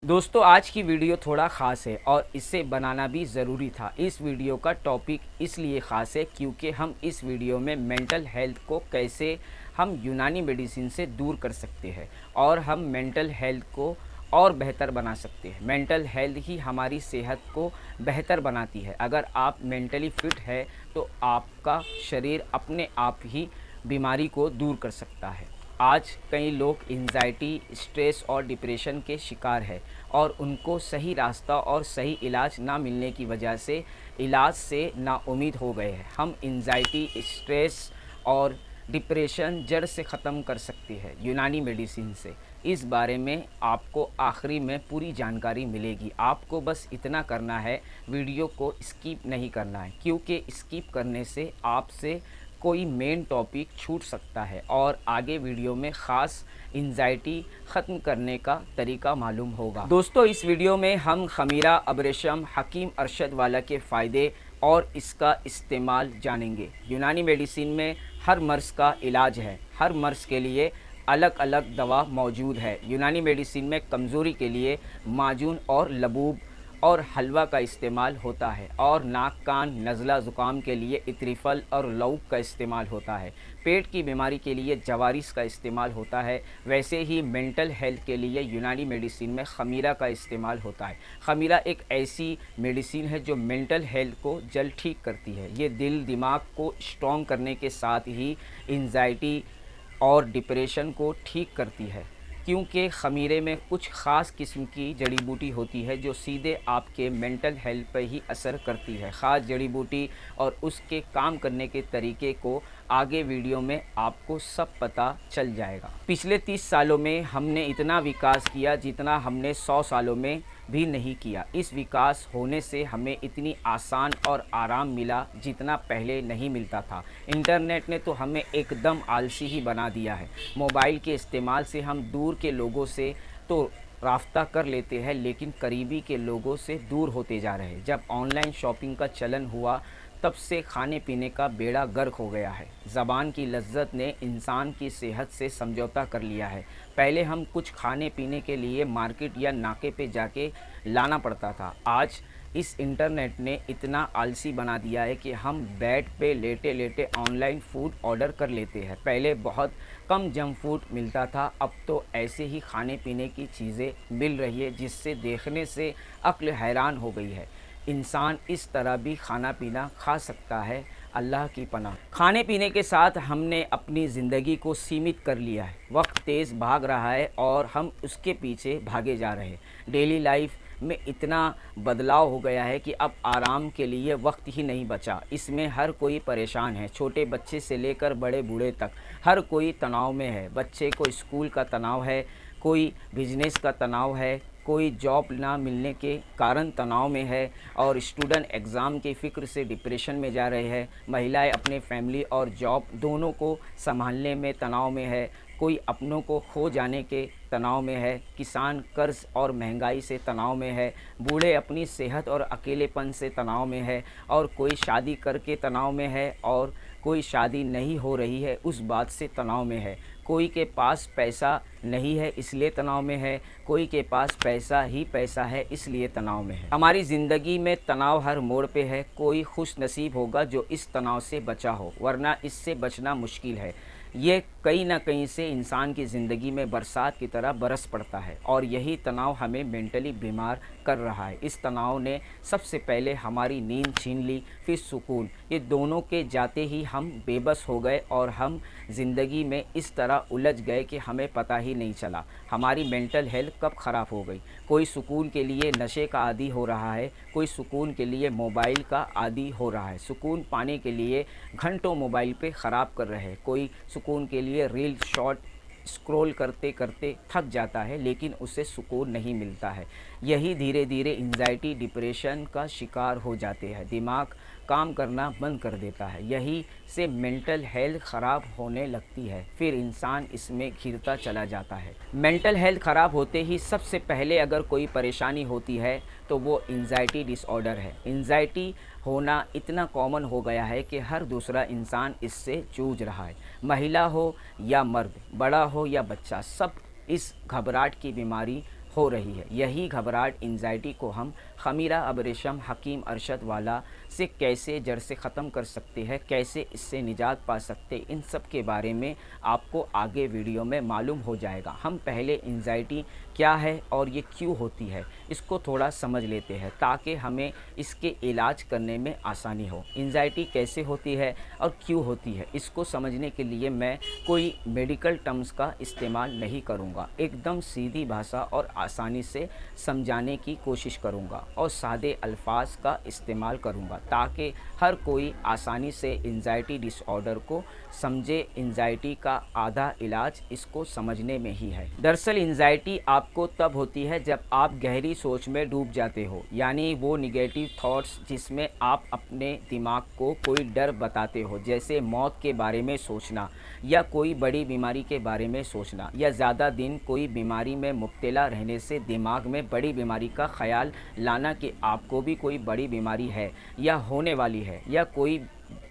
दोस्तों आज की वीडियो थोड़ा ख़ास है और इसे बनाना भी ज़रूरी था। इस वीडियो का टॉपिक इसलिए ख़ास है क्योंकि हम इस वीडियो में मेंटल हेल्थ को कैसे हम यूनानी मेडिसिन से दूर कर सकते हैं और हम मेंटल हेल्थ को और बेहतर बना सकते हैं। मेंटल हेल्थ ही हमारी सेहत को बेहतर बनाती है। अगर आप मेंटली फिट है तो आपका शरीर अपने आप ही बीमारी को दूर कर सकता है। आज कई लोग एंजाइटी, स्ट्रेस और डिप्रेशन के शिकार हैं और उनको सही रास्ता और सही इलाज ना मिलने की वजह से इलाज से नाउम्मीद हो गए हैं। हम एंजाइटी, स्ट्रेस और डिप्रेशन जड़ से ख़त्म कर सकते हैं यूनानी मेडिसिन से। इस बारे में आपको आखिरी में पूरी जानकारी मिलेगी। आपको बस इतना करना है, वीडियो को स्किप नहीं करना है क्योंकि स्किप करने से आपसे कोई मेन टॉपिक छूट सकता है और आगे वीडियो में ख़ास एंजाइटी ख़त्म करने का तरीका मालूम होगा। दोस्तों इस वीडियो में हम खमीरा अबरेशम हकीम अरशद वाला के फ़ायदे और इसका इस्तेमाल जानेंगे। यूनानी मेडिसिन में हर मर्ज़ का इलाज है, हर मर्ज़ के लिए अलग अलग दवा मौजूद है। यूनानी मेडिसिन में कमज़ोरी के लिए माजून और लबूब और हलवा का इस्तेमाल होता है और नाक कान नज़ला ज़ुकाम के लिए इत्रिफल और लौक का इस्तेमाल होता है। पेट की बीमारी के लिए जवारिस का इस्तेमाल होता है। वैसे ही मेंटल हेल्थ के लिए यूनानी मेडिसिन में खमीरा का इस्तेमाल होता है। खमीरा एक ऐसी मेडिसिन है जो मेंटल हेल्थ को जल्द ठीक करती है। ये दिल दिमाग को स्ट्रॉन्ग करने के साथ ही एंजाइटी और डिप्रेशन को ठीक करती है क्योंकि खमीरे में कुछ ख़ास किस्म की जड़ी बूटी होती है जो सीधे आपके मेंटल हेल्थ पर ही असर करती है। ख़ास जड़ी बूटी और उसके काम करने के तरीके को आगे वीडियो में आपको सब पता चल जाएगा। पिछले 30 सालों में हमने इतना विकास किया जितना हमने 100 सालों में भी नहीं किया। इस विकास होने से हमें इतनी आसान और आराम मिला जितना पहले नहीं मिलता था। इंटरनेट ने तो हमें एकदम आलसी ही बना दिया है। मोबाइल के इस्तेमाल से हम दूर के लोगों से तो राब्ता कर लेते हैं लेकिन करीबी के लोगों से दूर होते जा रहे हैं। जब ऑनलाइन शॉपिंग का चलन हुआ तब से खाने पीने का बेड़ा गर्क हो गया है। ज़बान की लज्जत ने इंसान की सेहत से समझौता कर लिया है। पहले हम कुछ खाने पीने के लिए मार्केट या नाके पे जाके लाना पड़ता था। आज इस इंटरनेट ने इतना आलसी बना दिया है कि हम बेड पे लेटे लेटे ऑनलाइन फूड ऑर्डर कर लेते हैं। पहले बहुत कम जंक फूड मिलता था, अब तो ऐसे ही खाने पीने की चीज़ें मिल रही है जिससे देखने से अक्ल हैरान हो गई है। इंसान इस तरह भी खाना पीना खा सकता है, अल्लाह की पनाह। खाने पीने के साथ हमने अपनी ज़िंदगी को सीमित कर लिया है। वक्त तेज़ भाग रहा है और हम उसके पीछे भागे जा रहे हैं। डेली लाइफ में इतना बदलाव हो गया है कि अब आराम के लिए वक्त ही नहीं बचा। इसमें हर कोई परेशान है, छोटे बच्चे से लेकर बड़े बूढ़े तक हर कोई तनाव में है। बच्चे को स्कूल का तनाव है, कोई बिजनेस का तनाव है, कोई जॉब ना मिलने के कारण तनाव में है और स्टूडेंट एग्ज़ाम की फ़िक्र से डिप्रेशन में जा रहे हैं। महिलाएं अपने फैमिली और जॉब दोनों को संभालने में तनाव में है। कोई अपनों को खो जाने के तनाव में है। किसान कर्ज़ और महंगाई से तनाव में है। बूढ़े अपनी सेहत और अकेलेपन से तनाव में है और कोई शादी करके तनाव में है और कोई शादी नहीं हो रही है उस बात से तनाव में है। कोई के पास पैसा नहीं है इसलिए तनाव में है, कोई के पास पैसा ही पैसा है इसलिए तनाव में है। हमारी ज़िंदगी में तनाव हर मोड़ पे है। कोई खुश नसीब होगा जो इस तनाव से बचा हो, वरना इससे बचना मुश्किल है। ये कहीं ना कहीं से इंसान की ज़िंदगी में बरसात की तरह बरस पड़ता है और यही तनाव हमें मेंटली बीमार कर रहा है। इस तनाव ने सबसे पहले हमारी नींद छीन ली, फिर सुकून। ये दोनों के जाते ही हम बेबस हो गए और हम ज़िंदगी में इस तरह उलझ गए कि हमें पता ही नहीं चला हमारी मेंटल हेल्थ कब ख़राब हो गई। कोई सुकून के लिए नशे का आदी हो रहा है, कोई सुकून के लिए मोबाइल का आदी हो रहा है। सुकून पाने के लिए घंटों मोबाइल पे ख़राब कर रहे हैं। कोई सुकून के लिए रील शॉर्ट स्क्रॉल करते करते थक जाता है लेकिन उसे सुकून नहीं मिलता है। यही धीरे धीरे एंजाइटी डिप्रेशन का शिकार हो जाते हैं। दिमाग काम करना बंद कर देता है। यही से मेंटल हेल्थ ख़राब होने लगती है, फिर इंसान इसमें घिरता चला जाता है। मेंटल हेल्थ ख़राब होते ही सबसे पहले अगर कोई परेशानी होती है तो वो एंजाइटी डिसऑर्डर है। एंजाइटी होना इतना कॉमन हो गया है कि हर दूसरा इंसान इससे जूझ रहा है। महिला हो या मर्द, बड़ा हो या बच्चा, सब इस घबराहट की बीमारी हो रही है। यही घबराहट एंजाइटी को हम खमीरा अबरेशम हकीम अरशद वाला से कैसे जड़ से ख़त्म कर सकते हैं, कैसे इससे निजात पा सकते, इन सब के बारे में आपको आगे वीडियो में मालूम हो जाएगा। हम पहले एंजाइटी क्या है और ये क्यों होती है इसको थोड़ा समझ लेते हैं ताकि हमें इसके इलाज करने में आसानी हो। एंजाइटी कैसे होती है और क्यों होती है इसको समझने के लिए मैं कोई मेडिकल टर्म्स का इस्तेमाल नहीं करूँगा, एकदम सीधी भाषा और आसानी से समझाने की कोशिश करूँगा और सादे अल्फाज का इस्तेमाल करूँगा ताकि हर कोई आसानी से एंजाइटी डिसऑर्डर को समझे। एंजाइटी का आधा इलाज इसको समझने में ही है। दरअसल एंजाइटी आपको तब होती है जब आप गहरी सोच में डूब जाते हो, यानी वो निगेटिव थॉट्स जिसमें आप अपने दिमाग को कोई डर बताते हो, जैसे मौत के बारे में सोचना या कोई बड़ी बीमारी के बारे में सोचना या ज़्यादा दिन कोई बीमारी में मुब्तला रहने से दिमाग में बड़ी बीमारी का ख्याल लाना कि आपको भी कोई बड़ी बीमारी है या होने वाली है, या कोई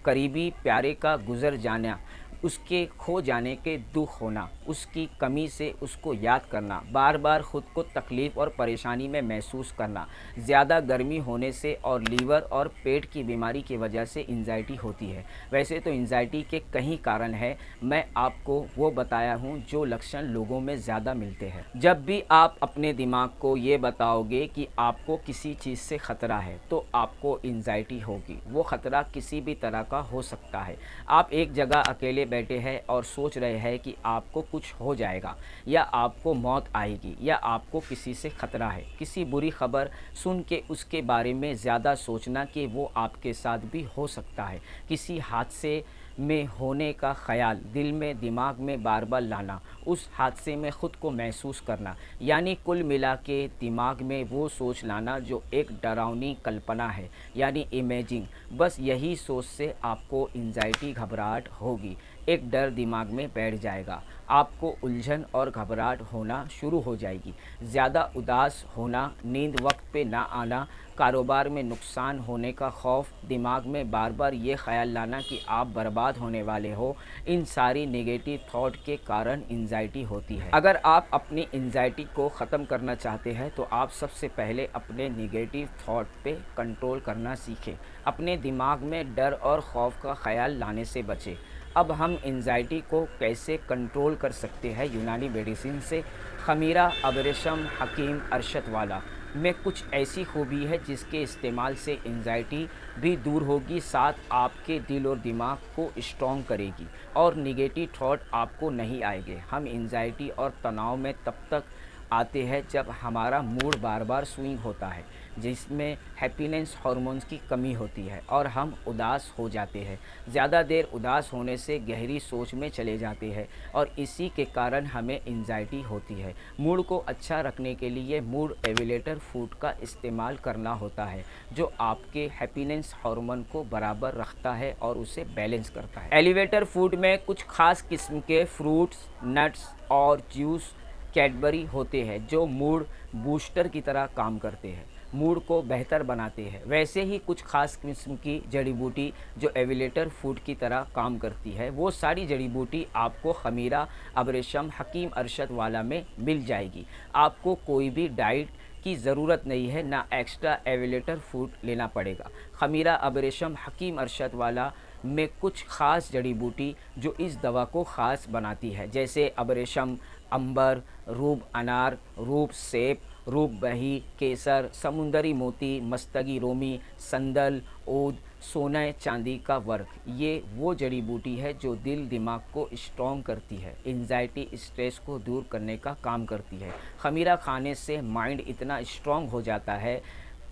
करीबी प्यारे का गुज़र जाना, उसके खो जाने के दुख होना, उसकी कमी से उसको याद करना, बार बार ख़ुद को तकलीफ़ और परेशानी में महसूस करना, ज़्यादा गर्मी होने से और लीवर और पेट की बीमारी की वजह से एंजाइटी होती है। वैसे तो एंजाइटी के कई कारण हैं, मैं आपको वो बताया हूँ जो लक्षण लोगों में ज़्यादा मिलते हैं। जब भी आप अपने दिमाग को ये बताओगे कि आपको किसी चीज़ से ख़तरा है तो आपको एंजाइटी होगी। वो ख़तरा किसी भी तरह का हो सकता है। आप एक जगह अकेले बैठे हैं और सोच रहे हैं कि आपको कुछ हो जाएगा या आपको मौत आएगी या आपको किसी से ख़तरा है। किसी बुरी खबर सुन के उसके बारे में ज़्यादा सोचना कि वो आपके साथ भी हो सकता है। किसी हादसे में होने का ख़याल दिल में दिमाग में बार बार लाना, उस हादसे में ख़ुद को महसूस करना, यानी कुल मिला के दिमाग में वो सोच लाना जो एक डरावनी कल्पना है, यानी इमेजिंग। बस यही सोच से आपको एंजाइटी घबराहट होगी, एक डर दिमाग में बैठ जाएगा, आपको उलझन और घबराहट होना शुरू हो जाएगी, ज़्यादा उदास होना, नींद वक्त पे ना आना, कारोबार में नुकसान होने का खौफ, दिमाग में बार बार ये ख्याल लाना कि आप बर्बाद होने वाले हो। इन सारी नेगेटिव थॉट के कारण एंजाइटी होती है। अगर आप अपनी एंजाइटी को ख़त्म करना चाहते हैं तो आप सबसे पहले अपने नेगेटिव थॉट पे कंट्रोल करना सीखें। अपने दिमाग में डर और खौफ का ख्याल लाने से बचें। अब हम एंजाइटी को कैसे कंट्रोल कर सकते हैं यूनानी मेडिसिन से। खमीरा अबरेशम हकीम अरशद वाला में कुछ ऐसी खूबी है जिसके इस्तेमाल से एंजाइटी भी दूर होगी, साथ आपके दिल और दिमाग को स्ट्रॉन्ग करेगी और निगेटिव थॉट आपको नहीं आएंगे। हम एंजाइटी और तनाव में तब तक आते हैं जब हमारा मूड बार बार स्विंग होता है, जिसमें हैप्पीनेस हार्मोन्स की कमी होती है और हम उदास हो जाते हैं। ज़्यादा देर उदास होने से गहरी सोच में चले जाते हैं और इसी के कारण हमें एंजाइटी होती है। मूड को अच्छा रखने के लिए मूड एलिवेटर फूड का इस्तेमाल करना होता है जो आपके हैप्पीनेस हार्मोन को बराबर रखता है और उसे बैलेंस करता है। एलिवेटर फूड में कुछ खास किस्म के फ्रूट्स, नट्स और जूस कैडबरी होते हैं जो मूड बूस्टर की तरह काम करते हैं, मूड को बेहतर बनाते हैं। वैसे ही कुछ खास किस्म की जड़ी बूटी जो एविलेटर फूड की तरह काम करती है, वो सारी जड़ी बूटी आपको खमीरा अबरेशम हकीम अरशद वाला में मिल जाएगी। आपको कोई भी डाइट की ज़रूरत नहीं है, ना एक्स्ट्रा एविलेटर फूड लेना पड़ेगा। खमीरा अबरेशम हकीम अरशद वाला में कुछ ख़ास जड़ी बूटी जो इस दवा को ख़ास बनाती है, जैसे अबरेशम, अंबर, रूब अनार, रूब सेब, रूप बही, केसर, समुंदरी मोती, मस्तगी रोमी, संदल, ओद, सोना चांदी का वर्क। ये वो जड़ी बूटी है जो दिल दिमाग को स्ट्रॉन्ग करती है, एंजाइटी स्ट्रेस को दूर करने का काम करती है। खमीरा खाने से माइंड इतना स्ट्रॉन्ग हो जाता है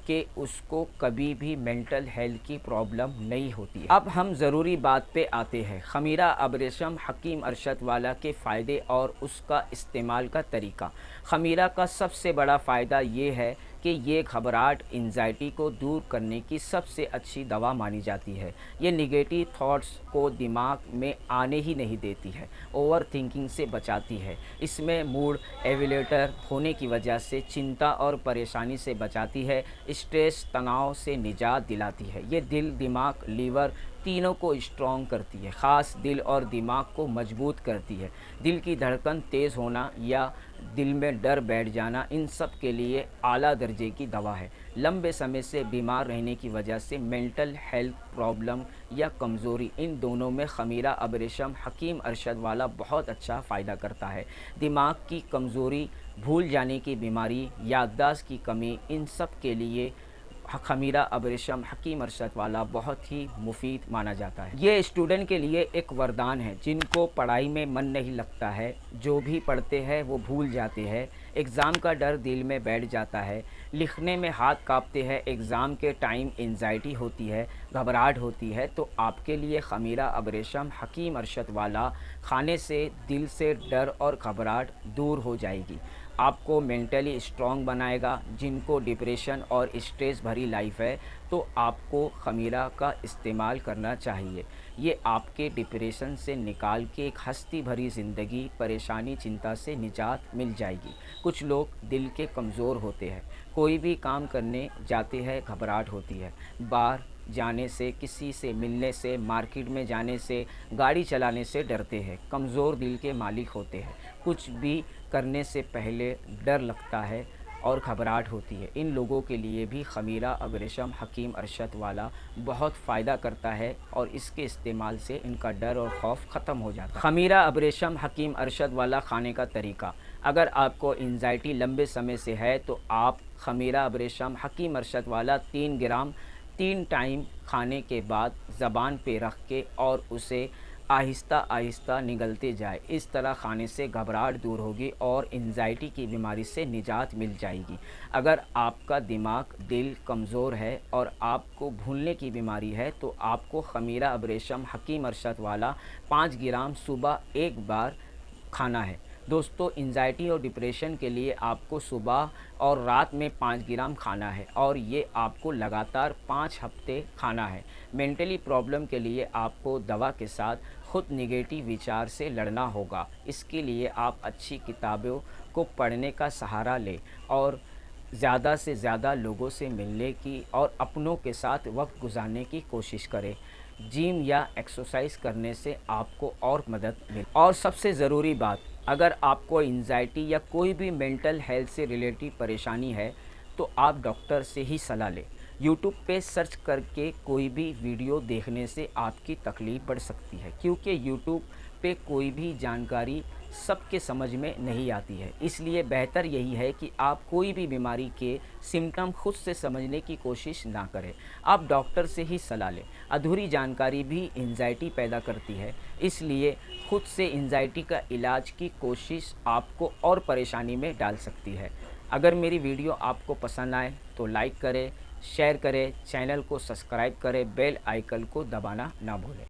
कि उसको कभी भी मेंटल हेल्थ की प्रॉब्लम नहीं होती है। अब हम ज़रूरी बात पे आते हैं, खमीरा अबरेशम हकीम अरशद वाला के फ़ायदे और उसका इस्तेमाल का तरीका। खमीरा का सबसे बड़ा फ़ायदा ये है कि ये घबराहट एंजाइटी को दूर करने की सबसे अच्छी दवा मानी जाती है। ये निगेटिव थॉट्स को दिमाग में आने ही नहीं देती है, ओवर थिंकिंग से बचाती है। इसमें मूड एविलेटर होने की वजह से चिंता और परेशानी से बचाती है, स्ट्रेस तनाव से निजात दिलाती है। ये दिल दिमाग लीवर तीनों को स्ट्रॉन्ग करती है। ख़ास दिल और दिमाग को मजबूत करती है। दिल की धड़कन तेज़ होना या दिल में डर बैठ जाना, इन सब के लिए आला दर्जे की दवा है। लंबे समय से बीमार रहने की वजह से मेंटल हेल्थ प्रॉब्लम या कमज़ोरी, इन दोनों में ख़मीरा अबरेशम हकीम अरशद वाला बहुत अच्छा फ़ायदा करता है। दिमाग की कमज़ोरी, भूल जाने की बीमारी, याददाश्त की कमी, इन सब के लिए ख़मीरा अबरेशम हकीम अरशद वाला बहुत ही मुफीद माना जाता है। ये स्टूडेंट के लिए एक वरदान है जिनको पढ़ाई में मन नहीं लगता है, जो भी पढ़ते हैं वो भूल जाते हैं, एग्ज़ाम का डर दिल में बैठ जाता है, लिखने में हाथ काँपते हैं, एग्ज़ाम के टाइम एंजाइटी होती है, घबराहट होती है, तो आपके लिए ख़मीरा अबरेशम हकीम अरशद वाला खाने से दिल से डर और घबराहट दूर हो जाएगी। आपको मेंटली स्ट्रॉन्ग बनाएगा। जिनको डिप्रेशन और स्ट्रेस भरी लाइफ है तो आपको ख़मीरा का इस्तेमाल करना चाहिए। ये आपके डिप्रेशन से निकाल के एक हस्ती भरी ज़िंदगी, परेशानी, चिंता से निजात मिल जाएगी। कुछ लोग दिल के कमज़ोर होते हैं, कोई भी काम करने जाते हैं घबराहट होती है, बाहर जाने से, किसी से मिलने से, मार्केट में जाने से, गाड़ी चलाने से डरते हैं, कमज़ोर दिल के मालिक होते हैं, कुछ भी करने से पहले डर लगता है और घबराहट होती है। इन लोगों के लिए भी ख़मीरा अबरेशम हकीम अरशद वाला बहुत फ़ायदा करता है और इसके इस्तेमाल से इनका डर और खौफ ख़त्म हो जाता है। ख़मीरा अबरेशम हकीम अरशद वाला खाने का तरीका, अगर आपको एंजाइटी लंबे समय से है तो आप ख़मीरा अबरेशम हकीम अरशद वाला 3 ग्राम 3 टाइम खाने के बाद ज़बान पे रख के और उसे आहिस्ता आहिस्ता निगलते जाए। इस तरह खाने से घबराहट दूर होगी और एंजाइटी की बीमारी से निजात मिल जाएगी। अगर आपका दिमाग, दिल कमज़ोर है और आपको भूलने की बीमारी है तो आपको ख़मीरा अबरेशम हकीम अरशद वाला 5 ग्राम सुबह एक बार खाना है। दोस्तों, एंजाइटी और डिप्रेशन के लिए आपको सुबह और रात में 5 ग्राम खाना है और ये आपको लगातार 5 हफ्ते खाना है। मेंटली प्रॉब्लम के लिए आपको दवा के साथ खुद नेगेटिव विचार से लड़ना होगा। इसके लिए आप अच्छी किताबों को पढ़ने का सहारा लें और ज़्यादा से ज़्यादा लोगों से मिलने की और अपनों के साथ वक्त गुजारने की कोशिश करें। जिम या एक्सरसाइज करने से आपको और मदद मिले। और सबसे ज़रूरी बात, अगर आपको एंजाइटी या कोई भी मेंटल हेल्थ से रिलेटेड परेशानी है तो आप डॉक्टर से ही सलाह लें। यूट्यूब पे सर्च करके कोई भी वीडियो देखने से आपकी तकलीफ़ बढ़ सकती है, क्योंकि यूट्यूब पे कोई भी जानकारी सबके समझ में नहीं आती है। इसलिए बेहतर यही है कि आप कोई भी बीमारी के सिम्टम खुद से समझने की कोशिश ना करें, आप डॉक्टर से ही सलाह लें। अधूरी जानकारी भी एंजाइटी पैदा करती है, इसलिए खुद से एंजाइटी का इलाज की कोशिश आपको और परेशानी में डाल सकती है। अगर मेरी वीडियो आपको पसंद आए तो लाइक करें, शेयर करें, चैनल को सब्सक्राइब करें, बेल आइकन को दबाना ना भूलें।